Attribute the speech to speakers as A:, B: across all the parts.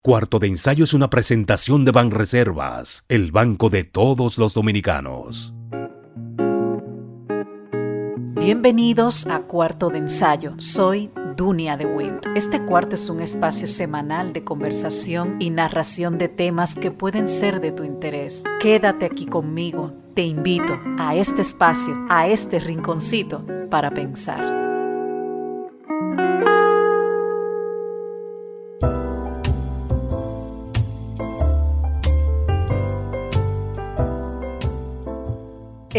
A: Cuarto de Ensayo es una presentación de Banreservas, el banco de todos los dominicanos.
B: Bienvenidos a Cuarto de Ensayo. Soy Dunia de Wind. Este cuarto es un espacio semanal de conversación y narración de temas que pueden ser de tu interés. Quédate aquí conmigo. Te invito a este espacio, a este rinconcito para pensar.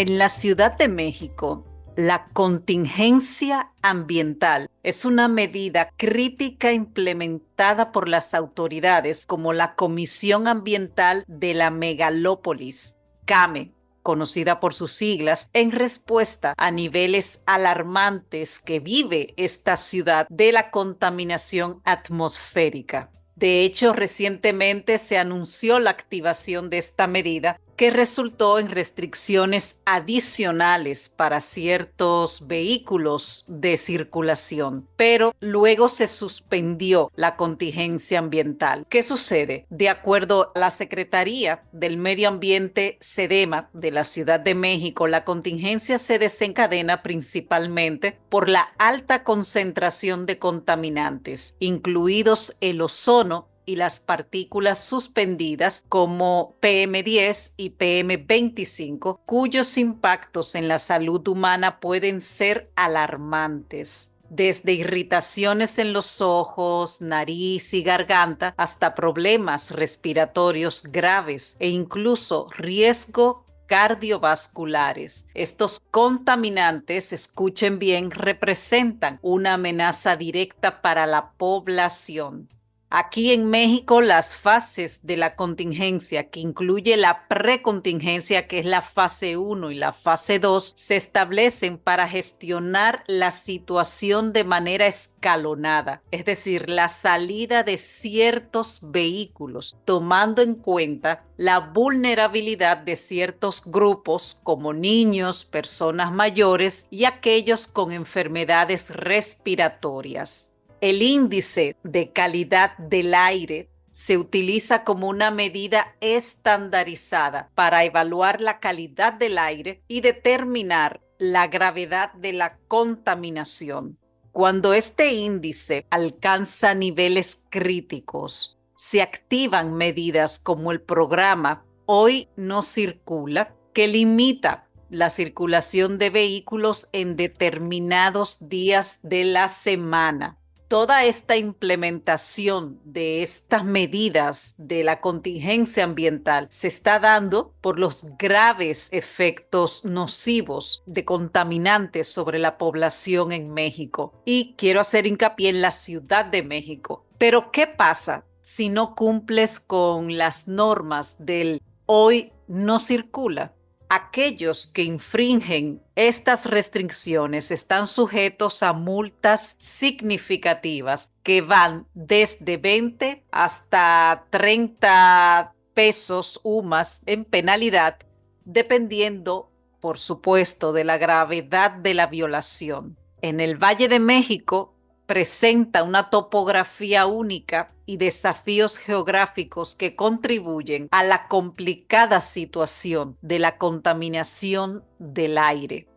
B: En la Ciudad de México, la contingencia ambiental es una medida crítica implementada por las autoridades como la Comisión Ambiental de la Megalópolis, CAME, conocida por sus siglas, en respuesta a niveles alarmantes que vive esta ciudad de la contaminación atmosférica. De hecho, recientemente se anunció la activación de esta medida que resultó en restricciones adicionales para ciertos vehículos de circulación, pero luego se suspendió la contingencia ambiental. ¿Qué sucede? De acuerdo a la Secretaría del Medio Ambiente SEDEMA de la Ciudad de México, la contingencia se desencadena principalmente por la alta concentración de contaminantes, incluidos el ozono y las partículas suspendidas como PM10 y PM25, cuyos impactos en la salud humana pueden ser alarmantes. Desde irritaciones en los ojos, nariz y garganta hasta problemas respiratorios graves e incluso riesgo cardiovasculares. Estos contaminantes, escuchen bien, representan una amenaza directa para la población. Aquí en México, las fases de la contingencia, que incluye la precontingencia, que es la fase 1 y la fase 2, se establecen para gestionar la situación de manera escalonada, es decir, la salida de ciertos vehículos, tomando en cuenta la vulnerabilidad de ciertos grupos como niños, personas mayores y aquellos con enfermedades respiratorias. El índice de calidad del aire se utiliza como una medida estandarizada para evaluar la calidad del aire y determinar la gravedad de la contaminación. Cuando este índice alcanza niveles críticos, se activan medidas como el programa Hoy No Circula, que limita la circulación de vehículos en determinados días de la semana. Toda esta implementación de estas medidas de la contingencia ambiental se está dando por los graves efectos nocivos de contaminantes sobre la población en México. Y quiero hacer hincapié en la Ciudad de México. Pero, ¿qué pasa si no cumples con las normas del Hoy No Circula? Aquellos que infringen estas restricciones están sujetos a multas significativas que van desde 20 hasta 30 pesos UMAS en penalidad, dependiendo, por supuesto, de la gravedad de la violación. En el Valle de México presenta una topografía única y desafíos geográficos que contribuyen a la complicada situación de la contaminación del aire.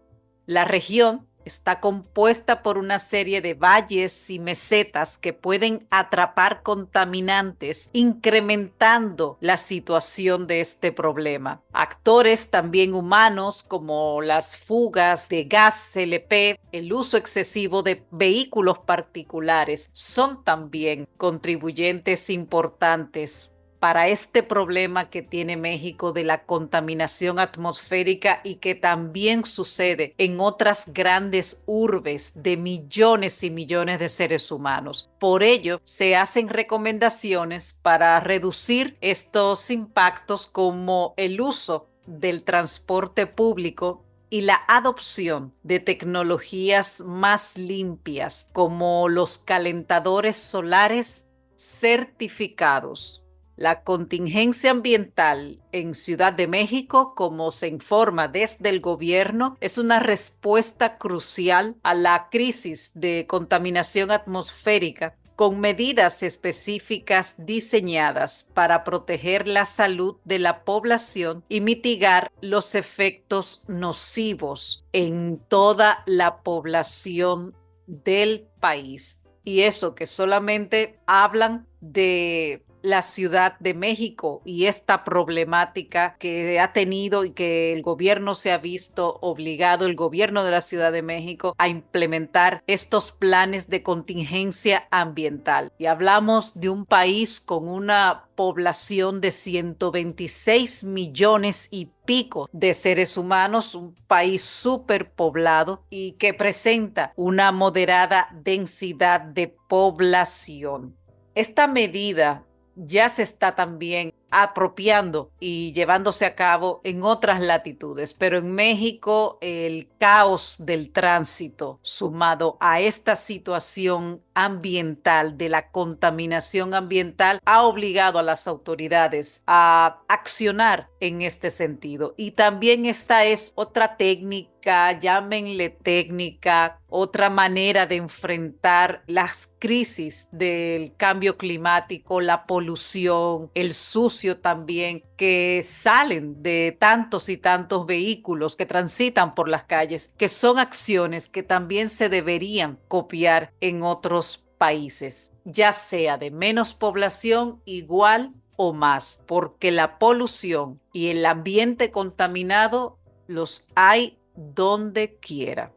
B: La región está compuesta por una serie de valles y mesetas que pueden atrapar contaminantes, incrementando la situación de este problema. Actores también humanos como las fugas de gas CLP, el uso excesivo de vehículos particulares, son también contribuyentes importantes para este problema que tiene México de la contaminación atmosférica y que también sucede en otras grandes urbes de millones y millones de seres humanos. Por ello, se hacen recomendaciones para reducir estos impactos como el uso del transporte público y la adopción de tecnologías más limpias como los calentadores solares certificados. La contingencia ambiental en Ciudad de México, como se informa desde el gobierno, es una respuesta crucial a la crisis de contaminación atmosférica con medidas específicas diseñadas para proteger la salud de la población y mitigar los efectos nocivos en toda la población del país. Y eso que solamente hablan de la Ciudad de México y esta problemática que ha tenido y que el gobierno se ha visto obligado, el gobierno de la Ciudad de México, a implementar estos planes de contingencia ambiental. Y hablamos de un país con una población de 126 millones y pico de seres humanos, un país superpoblado y que presenta una moderada densidad de población. Esta medida ya se está también apropiando y llevándose a cabo en otras latitudes, pero en México el caos del tránsito sumado a esta situación ambiental, de la contaminación ambiental, ha obligado a las autoridades a accionar en este sentido. Y también esta es otra técnica, llámenle técnica, otra manera de enfrentar las crisis del cambio climático, la polución, el sucio también, que salen de tantos y tantos vehículos que transitan por las calles, que son acciones que también se deberían copiar en otros países, ya sea de menos población, igual o más, porque la polución y el ambiente contaminado los hay donde quiera.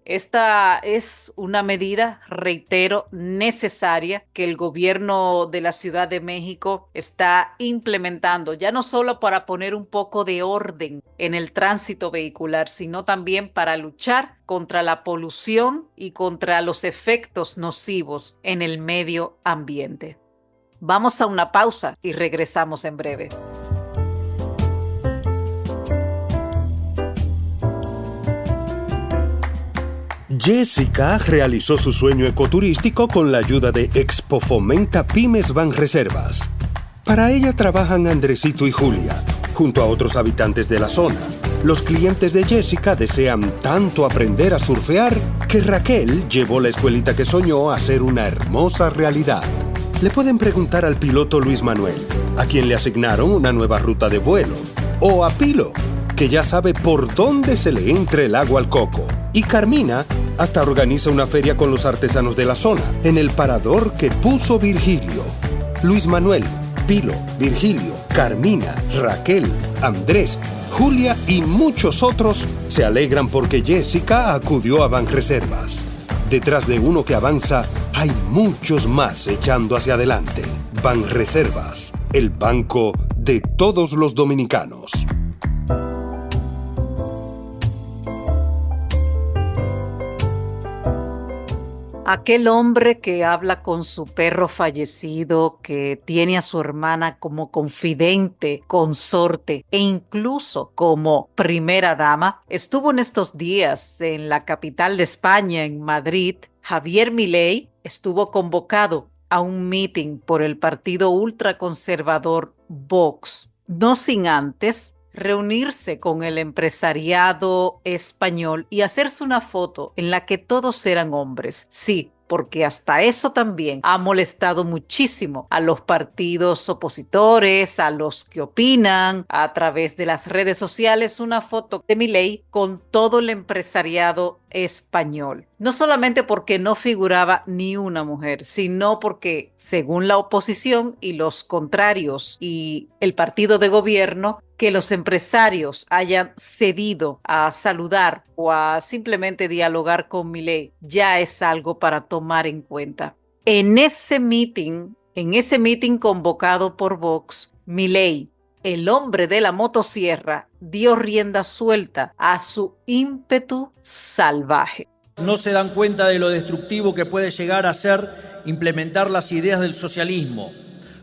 B: Esta es una medida, reitero, necesaria que el gobierno de la Ciudad de México está implementando, ya no solo para poner un poco de orden en el tránsito vehicular, sino también para luchar contra la polución y contra los efectos nocivos en el medio ambiente. Vamos a una pausa y regresamos en breve.
C: Jessica realizó su sueño ecoturístico con la ayuda de Expo Fomenta Pymes Banreservas. Para ella trabajan Andresito y Julia, junto a otros habitantes de la zona. Los clientes de Jessica desean tanto aprender a surfear que Raquel llevó la escuelita que soñó a ser una hermosa realidad. Le pueden preguntar al piloto Luis Manuel, a quien le asignaron una nueva ruta de vuelo, o a Pilo, que ya sabe por dónde se le entra el agua al coco. Y Carmina hasta organiza una feria con los artesanos de la zona, en el parador que puso Virgilio. Luis Manuel, Pilo, Virgilio, Carmina, Raquel, Andrés, Julia y muchos otros se alegran porque Jessica acudió a Banreservas. Detrás de uno que avanza, hay muchos más echando hacia adelante. Banreservas, el banco de todos los dominicanos.
B: Aquel hombre que habla con su perro fallecido, que tiene a su hermana como confidente, consorte e incluso como primera dama, estuvo en estos días en la capital de España, en Madrid. Javier Milei estuvo convocado a un meeting por el partido ultraconservador Vox, no sin antes reunirse con el empresariado español y hacerse una foto en la que todos eran hombres. Sí, porque hasta eso también ha molestado muchísimo a los partidos opositores, a los que opinan a través de las redes sociales, una foto de Milei con todo el empresariado español. No solamente porque no figuraba ni una mujer, sino porque, según la oposición y los contrarios y el partido de gobierno, que los empresarios hayan cedido a saludar o a simplemente dialogar con Milei ya es algo para tomar en cuenta. En ese meeting convocado por Vox, Milei, el hombre de la motosierra, dio rienda suelta a su ímpetu salvaje.
D: No se dan cuenta de lo destructivo que puede llegar a ser implementar las ideas del socialismo,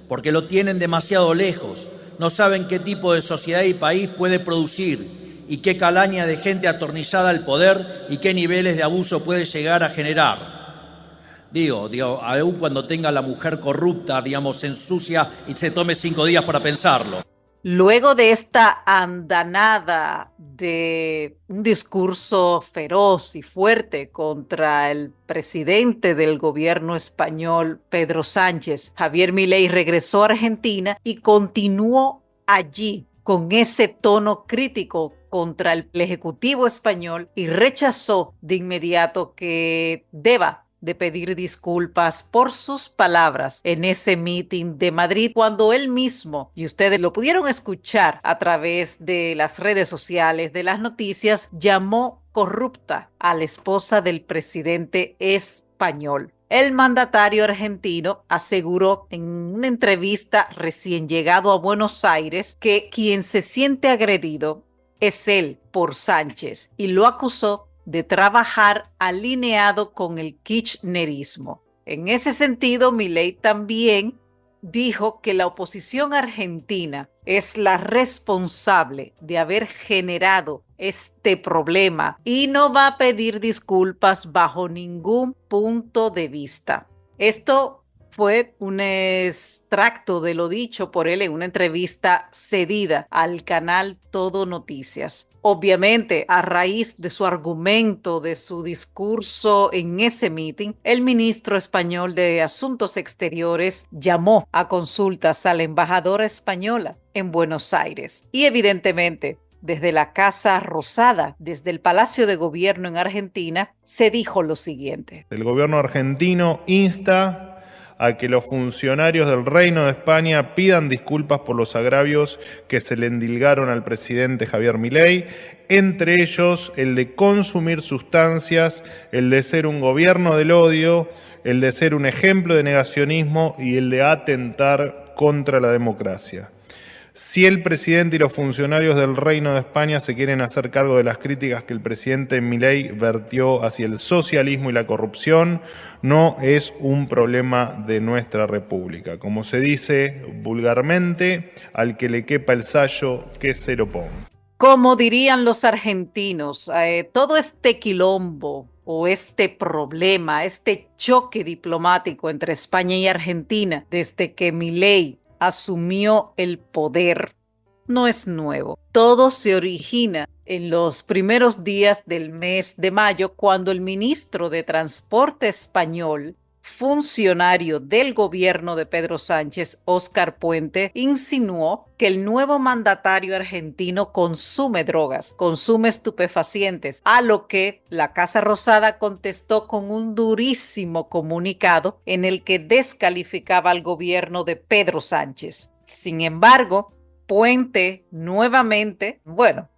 D: porque lo tienen demasiado lejos. No saben qué tipo de sociedad y país puede producir y qué calaña de gente atornillada al poder y qué niveles de abuso puede llegar a generar. Digo, aún cuando tenga la mujer corrupta, se ensucia y se tome 5 días para pensarlo.
B: Luego de esta andanada de un discurso feroz y fuerte contra el presidente del gobierno español, Pedro Sánchez, Javier Milei regresó a Argentina y continuó allí con ese tono crítico contra el Ejecutivo español y rechazó de inmediato que deba de pedir disculpas por sus palabras en ese meeting de Madrid cuando él mismo, y ustedes lo pudieron escuchar a través de las redes sociales, de las noticias, llamó corrupta a la esposa del presidente español. El mandatario argentino aseguró en una entrevista recién llegado a Buenos Aires que quien se siente agredido es él por Sánchez y lo acusó de trabajar alineado con el kirchnerismo. En ese sentido, Milei también dijo que la oposición argentina es la responsable de haber generado este problema y no va a pedir disculpas bajo ningún punto de vista. Esto fue un extracto de lo dicho por él en una entrevista cedida al canal Todo Noticias. Obviamente, a raíz de su argumento, de su discurso en ese meeting, el ministro español de Asuntos Exteriores llamó a consultas a la embajadora española en Buenos Aires. Y evidentemente, desde la Casa Rosada, desde el Palacio de Gobierno en Argentina, se dijo lo siguiente.
E: El gobierno argentino insta a que los funcionarios del Reino de España pidan disculpas por los agravios que se le endilgaron al presidente Javier Milei, entre ellos el de consumir sustancias, el de ser un gobierno del odio, el de ser un ejemplo de negacionismo y el de atentar contra la democracia. Si el presidente y los funcionarios del Reino de España se quieren hacer cargo de las críticas que el presidente Milei vertió hacia el socialismo y la corrupción, no es un problema de nuestra república. Como se dice vulgarmente, al que le quepa el sayo, que se lo ponga.
B: Como dirían los argentinos, todo este quilombo o este problema, este choque diplomático entre España y Argentina desde que Milei asumió el poder, no es nuevo. Todo se origina en los primeros días del mes de mayo, cuando el ministro de Transporte español, funcionario del gobierno de Pedro Sánchez, Óscar Puente, insinuó que el nuevo mandatario argentino consume drogas, consume estupefacientes, a lo que la Casa Rosada contestó con un durísimo comunicado en el que descalificaba al gobierno de Pedro Sánchez. Sin embargo, Puente nuevamente,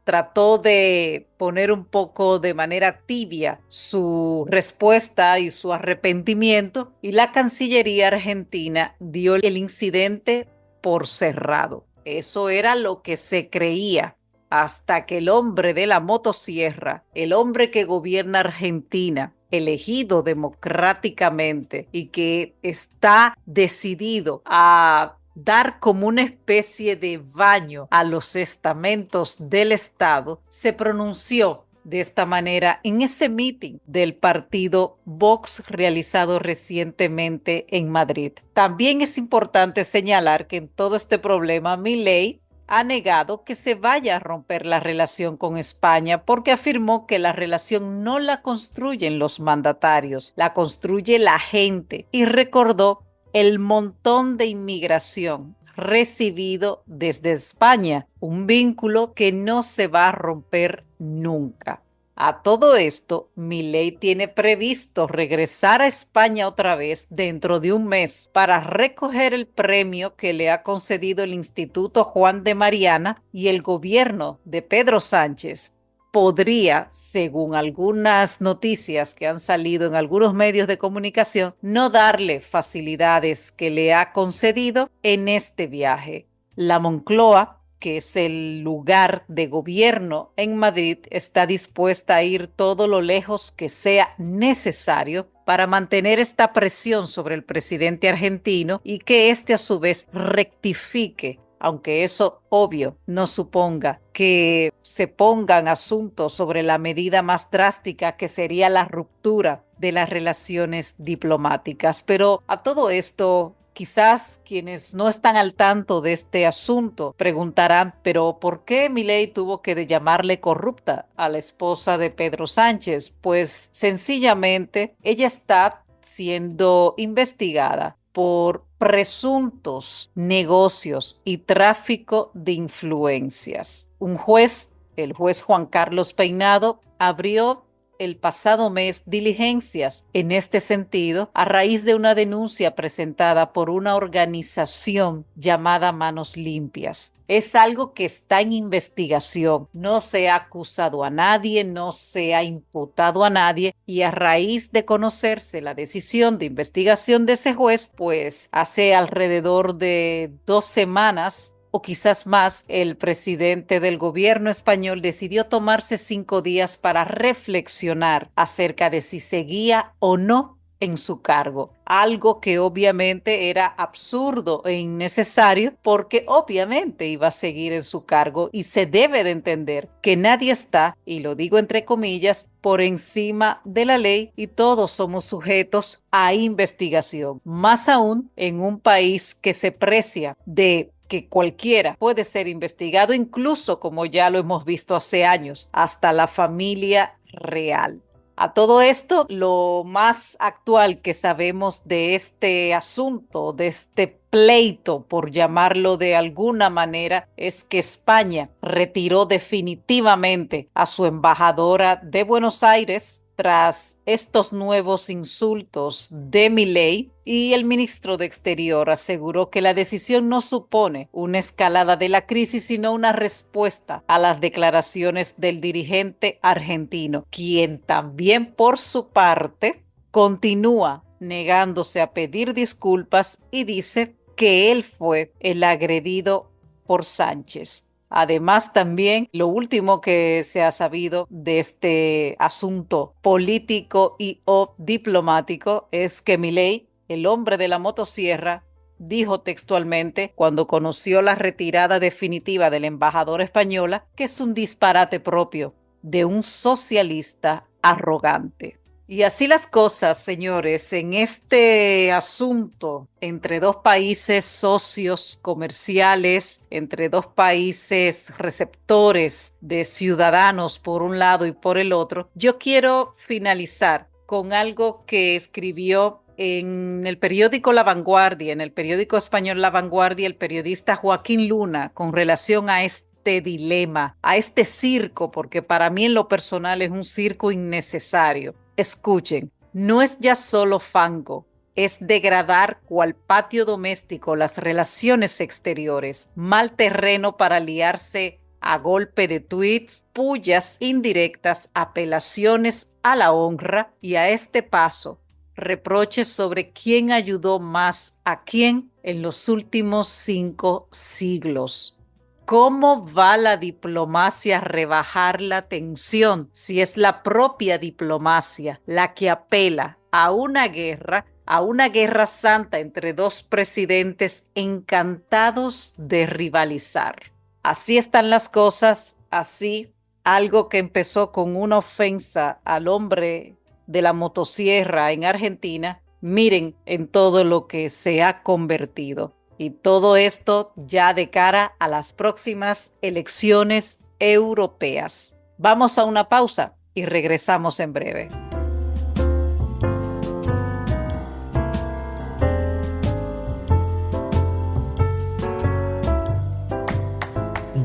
B: trató de poner un poco de manera tibia su respuesta y su arrepentimiento, y la Cancillería argentina dio el incidente por cerrado. Eso era lo que se creía, hasta que el hombre de la motosierra, el hombre que gobierna Argentina, elegido democráticamente y que está decidido a dar como una especie de baño a los estamentos del Estado, se pronunció de esta manera en ese meeting del partido Vox realizado recientemente en Madrid. También es importante señalar que en todo este problema Milei ha negado que se vaya a romper la relación con España, porque afirmó que la relación no la construyen los mandatarios, la construye la gente, y recordó el montón de inmigración recibido desde España, un vínculo que no se va a romper nunca. A todo esto, Milei tiene previsto regresar a España otra vez dentro de un mes para recoger el premio que le ha concedido el Instituto Juan de Mariana, y el gobierno de Pedro Sánchez podría, según algunas noticias que han salido en algunos medios de comunicación, no darle facilidades que le ha concedido en este viaje. La Moncloa, que es el lugar de gobierno en Madrid, está dispuesta a ir todo lo lejos que sea necesario para mantener esta presión sobre el presidente argentino y que éste a su vez rectifique, aunque eso, obvio, no suponga que se pongan asuntos sobre la medida más drástica, que sería la ruptura de las relaciones diplomáticas. Pero a todo esto, Quizás quienes no están al tanto de este asunto preguntarán, pero ¿por qué Milei tuvo que llamarle corrupta a la esposa de Pedro Sánchez? Pues sencillamente ella está siendo investigada por presuntos negocios y tráfico de influencias. Un juez, el juez Juan Carlos Peinado, abrió el pasado mes diligencias en este sentido a raíz de una denuncia presentada por una organización llamada Manos Limpias. Es algo que está en investigación, no se ha acusado a nadie, no se ha imputado a nadie, y a raíz de conocerse la decisión de investigación de ese juez, pues hace alrededor de 2 semanas o quizás más, el presidente del gobierno español decidió tomarse 5 días para reflexionar acerca de si seguía o no en su cargo, algo que obviamente era absurdo e innecesario porque obviamente iba a seguir en su cargo, y se debe de entender que nadie está, y lo digo entre comillas, por encima de la ley, y todos somos sujetos a investigación, más aún en un país que se precia de que cualquiera puede ser investigado, incluso como ya lo hemos visto hace años, hasta la familia real. A todo esto, lo más actual que sabemos de este asunto, de este pleito, por llamarlo de alguna manera, es que España retiró definitivamente a su embajadora de Buenos Aires tras estos nuevos insultos de Milei, y el ministro de Exterior aseguró que la decisión no supone una escalada de la crisis, sino una respuesta a las declaraciones del dirigente argentino, quien también por su parte continúa negándose a pedir disculpas y dice que él fue el agredido por Sánchez. Además, también lo último que se ha sabido de este asunto político y o diplomático es que Milei, el hombre de la motosierra, dijo textualmente, cuando conoció la retirada definitiva de la embajadora española, que es un disparate propio de un socialista arrogante. Y así las cosas, señores, en este asunto entre 2 países socios comerciales, entre 2 países receptores de ciudadanos por un lado y por el otro, yo quiero finalizar con algo que escribió en el periódico La Vanguardia, en el periódico español La Vanguardia, el periodista Joaquín Luna, con relación a este dilema, a este circo, porque para mí en lo personal es un circo innecesario. Escuchen, no es ya solo fango, es degradar cual patio doméstico las relaciones exteriores, mal terreno para liarse a golpe de tweets, pullas indirectas, apelaciones a la honra y a este paso, reproches sobre quién ayudó más a quién en los últimos 5 siglos. ¿Cómo va la diplomacia a rebajar la tensión si es la propia diplomacia la que apela a una guerra santa entre 2 presidentes encantados de rivalizar? Así están las cosas, así algo que empezó con una ofensa al hombre de la motosierra en Argentina, miren en todo lo que se ha convertido. Y todo esto ya de cara a las próximas elecciones europeas. Vamos a una pausa y regresamos en breve.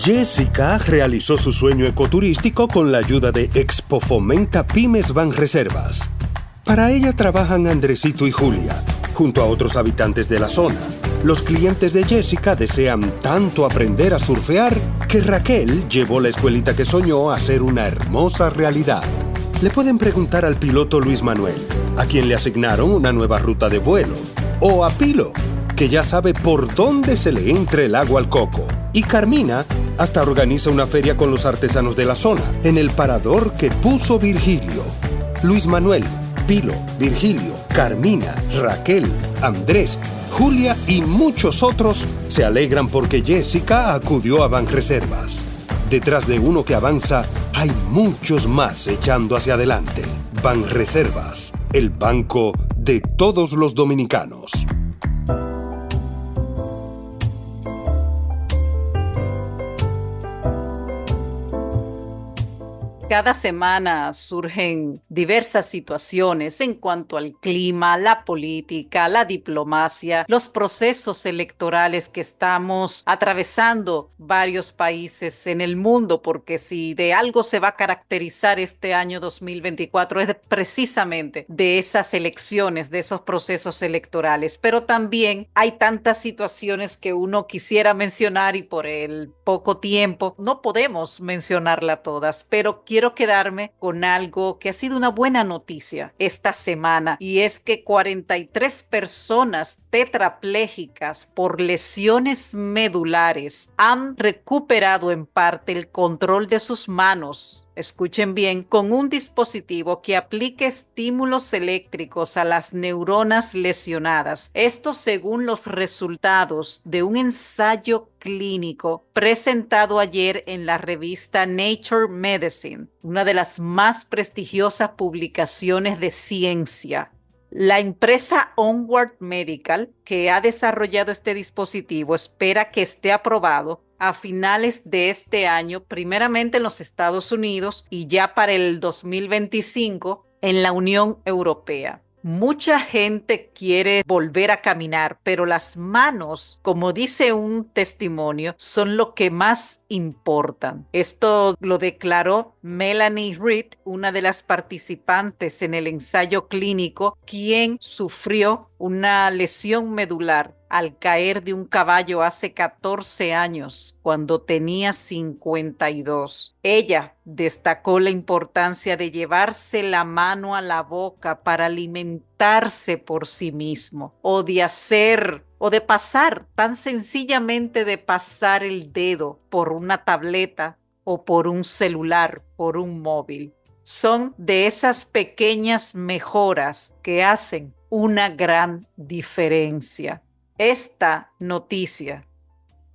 C: Jessica realizó su sueño ecoturístico con la ayuda de Expo Fomenta Pymes Banreservas. Para ella trabajan Andresito y Julia, junto a otros habitantes de la zona. Los clientes de Jessica desean tanto aprender a surfear que Raquel llevó la escuelita que soñó a ser una hermosa realidad. Le pueden preguntar al piloto Luis Manuel, a quien le asignaron una nueva ruta de vuelo, o a Pilo, que ya sabe por dónde se le entra el agua al coco. Y Carmina hasta organiza una feria con los artesanos de la zona, en el parador que puso Virgilio. Luis Manuel, Pilo, Virgilio, Carmina, Raquel, Andrés, Julia y muchos otros se alegran porque Jessica acudió a Banreservas. Detrás de uno que avanza, hay muchos más echando hacia adelante. Banreservas, el banco de todos los dominicanos.
B: Cada semana surgen diversas situaciones en cuanto al clima, la política, la diplomacia, los procesos electorales que estamos atravesando varios países en el mundo, porque si de algo se va a caracterizar este año 2024 es precisamente de esas elecciones, de esos procesos electorales. Pero también hay tantas situaciones que uno quisiera mencionar y por el poco tiempo no podemos mencionarlas todas, pero quiero quedarme con algo que ha sido una buena noticia esta semana, y es que 43 personas tetraplégicas por lesiones medulares han recuperado en parte el control de sus manos. Escuchen bien, con un dispositivo que aplique estímulos eléctricos a las neuronas lesionadas. Esto según los resultados de un ensayo clínico presentado ayer en la revista Nature Medicine, una de las más prestigiosas publicaciones de ciencia. La empresa Onward Medical, que ha desarrollado este dispositivo, espera que esté aprobado a finales de este año, primeramente en los Estados Unidos y ya para el 2025 en la Unión Europea. Mucha gente quiere volver a caminar, pero las manos, como dice un testimonio, son lo que más importan. Esto lo declaró Melanie Reed, una de las participantes en el ensayo clínico, quien sufrió una lesión medular al caer de un caballo hace 14 años, cuando tenía 52. Ella destacó la importancia de llevarse la mano a la boca para alimentarse por sí mismo, o de pasar, tan sencillamente de pasar el dedo por una tableta o por un celular, por un móvil. Son de esas pequeñas mejoras que hacen una gran diferencia. Esta noticia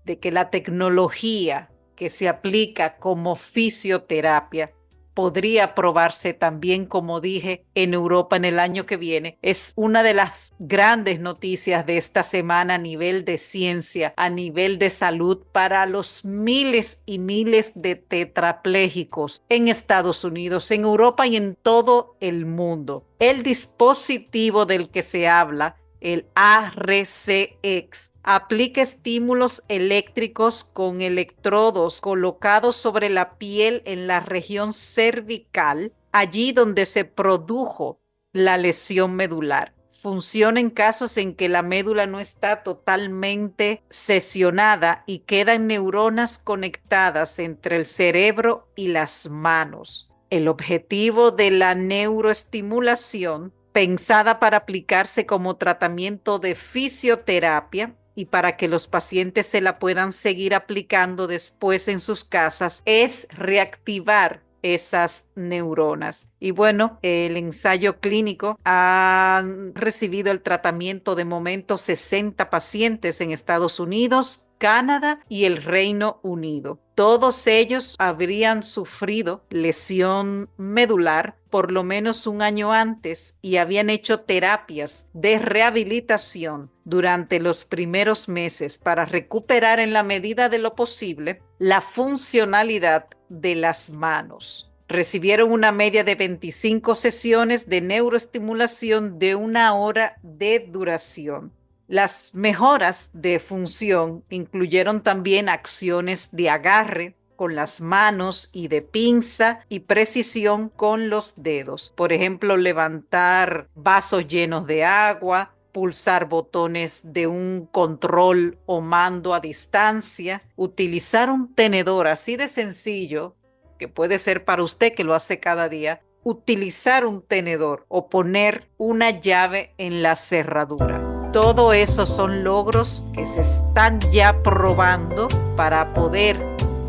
B: de que la tecnología que se aplica como fisioterapia podría probarse también, como dije, en Europa en el año que viene, es una de las grandes noticias de esta semana a nivel de ciencia, a nivel de salud para los miles y miles de tetraplégicos en Estados Unidos, en Europa y en todo el mundo. El dispositivo del que se habla, el ARCX, aplica estímulos eléctricos con electrodos colocados sobre la piel en la región cervical, allí donde se produjo la lesión medular. Funciona en casos en que la médula no está totalmente sesionada y quedan neuronas conectadas entre el cerebro y las manos. El objetivo de la neuroestimulación, pensada para aplicarse como tratamiento de fisioterapia y para que los pacientes se la puedan seguir aplicando después en sus casas, es reactivar esas neuronas. Y bueno, el ensayo clínico ha recibido el tratamiento de momento 60 pacientes en Estados Unidos, Canadá y el Reino Unido. Todos ellos habrían sufrido lesión medular por lo menos un año antes y habían hecho terapias de rehabilitación durante los primeros meses para recuperar en la medida de lo posible la funcionalidad de las manos. Recibieron una media de 25 sesiones de neuroestimulación de 1 hora de duración. Las mejoras de función incluyeron también acciones de agarre con las manos y de pinza y precisión con los dedos. Por ejemplo, levantar vasos llenos de agua, pulsar botones de un control o mando a distancia, utilizar un tenedor así de sencillo, que puede ser para usted que lo hace cada día, utilizar un tenedor o poner una llave en la cerradura. Todo eso son logros que se están ya probando para poder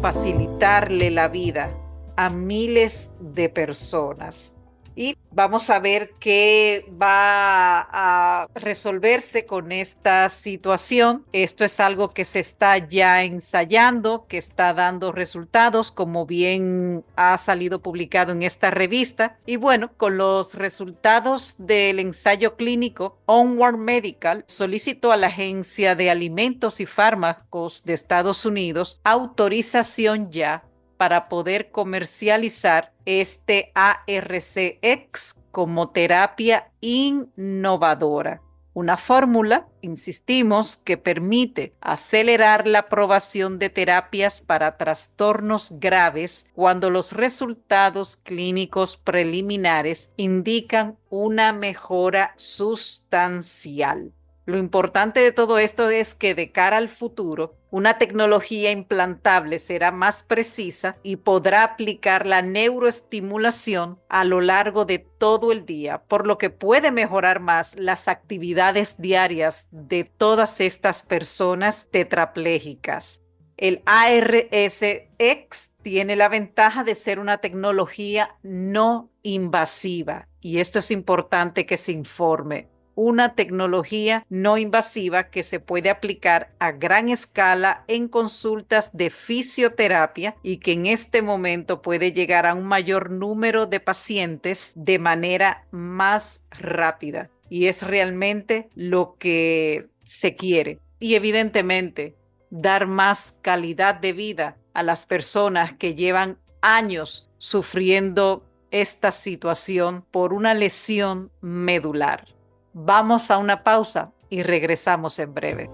B: facilitarle la vida a miles de personas. Y vamos a ver qué va a resolverse con esta situación. Esto es algo que se está ya ensayando, que está dando resultados, como bien ha salido publicado en esta revista. Y bueno, con los resultados del ensayo clínico, Onward Medical solicitó a la Agencia de Alimentos y Fármacos de Estados Unidos autorización ya para poder comercializar este ARCX como terapia innovadora. Una fórmula, insistimos, que permite acelerar la aprobación de terapias para trastornos graves cuando los resultados clínicos preliminares indican una mejora sustancial. Lo importante de todo esto es que de cara al futuro, una tecnología implantable será más precisa y podrá aplicar la neuroestimulación a lo largo de todo el día, por lo que puede mejorar más las actividades diarias de todas estas personas tetraplégicas. El ARSX tiene la ventaja de ser una tecnología no invasiva, y esto es importante que se informe. Una tecnología no invasiva que se puede aplicar a gran escala en consultas de fisioterapia y que en este momento puede llegar a un mayor número de pacientes de manera más rápida. Y es realmente lo que se quiere. Y evidentemente, dar más calidad de vida a las personas que llevan años sufriendo esta situación por una lesión medular. Vamos a una pausa y regresamos en breve.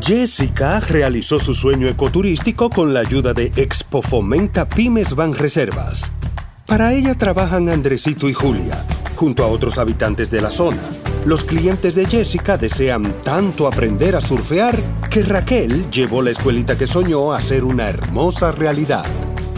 C: Jessica realizó su sueño ecoturístico con la ayuda de Expo Fomenta Pymes Banreservas. Para ella trabajan Andresito y Julia, junto a otros habitantes de la zona. Los clientes de Jessica desean tanto aprender a surfear que Raquel llevó la escuelita que soñó a ser una hermosa realidad.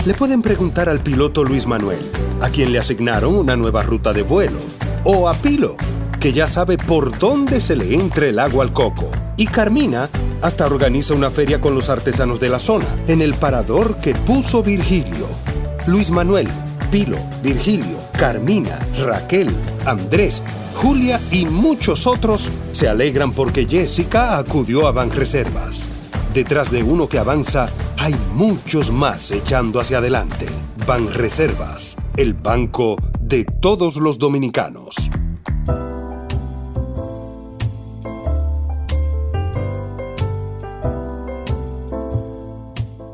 C: Le pueden preguntar al piloto Luis Manuel, a quien le asignaron una nueva ruta de vuelo, o a Pilo, que ya sabe por dónde se le entra el agua al coco. Y Carmina hasta organiza una feria con los artesanos de la zona, en el parador que puso Virgilio. Luis Manuel, Pilo, Virgilio, Carmina, Raquel, Andrés, Julia y muchos otros se alegran porque Jessica acudió a Banreservas. Detrás de uno que avanza, hay muchos más echando hacia adelante. Banreservas, el banco de todos los dominicanos.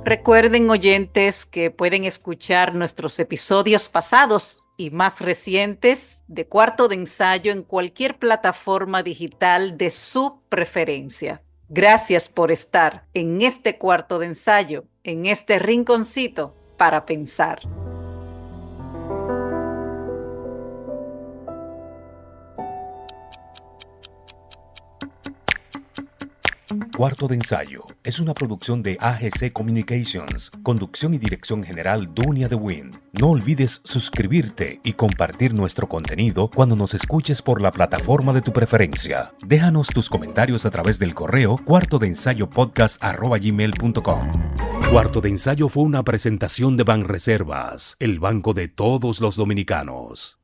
B: Recuerden, oyentes, que pueden escuchar nuestros episodios pasados y más recientes de Cuarto de Ensayo en cualquier plataforma digital de su preferencia. Gracias por estar en este Cuarto de Ensayo, en este rinconcito para pensar.
A: Cuarto de Ensayo es una producción de AGC Communications, conducción y dirección general Dunia de Wind. No olvides suscribirte y compartir nuestro contenido cuando nos escuches por la plataforma de tu preferencia. Déjanos tus comentarios a través del correo cuartodeensayopodcast@gmail.com. Cuarto de Ensayo fue una presentación de Banreservas, el banco de todos los dominicanos.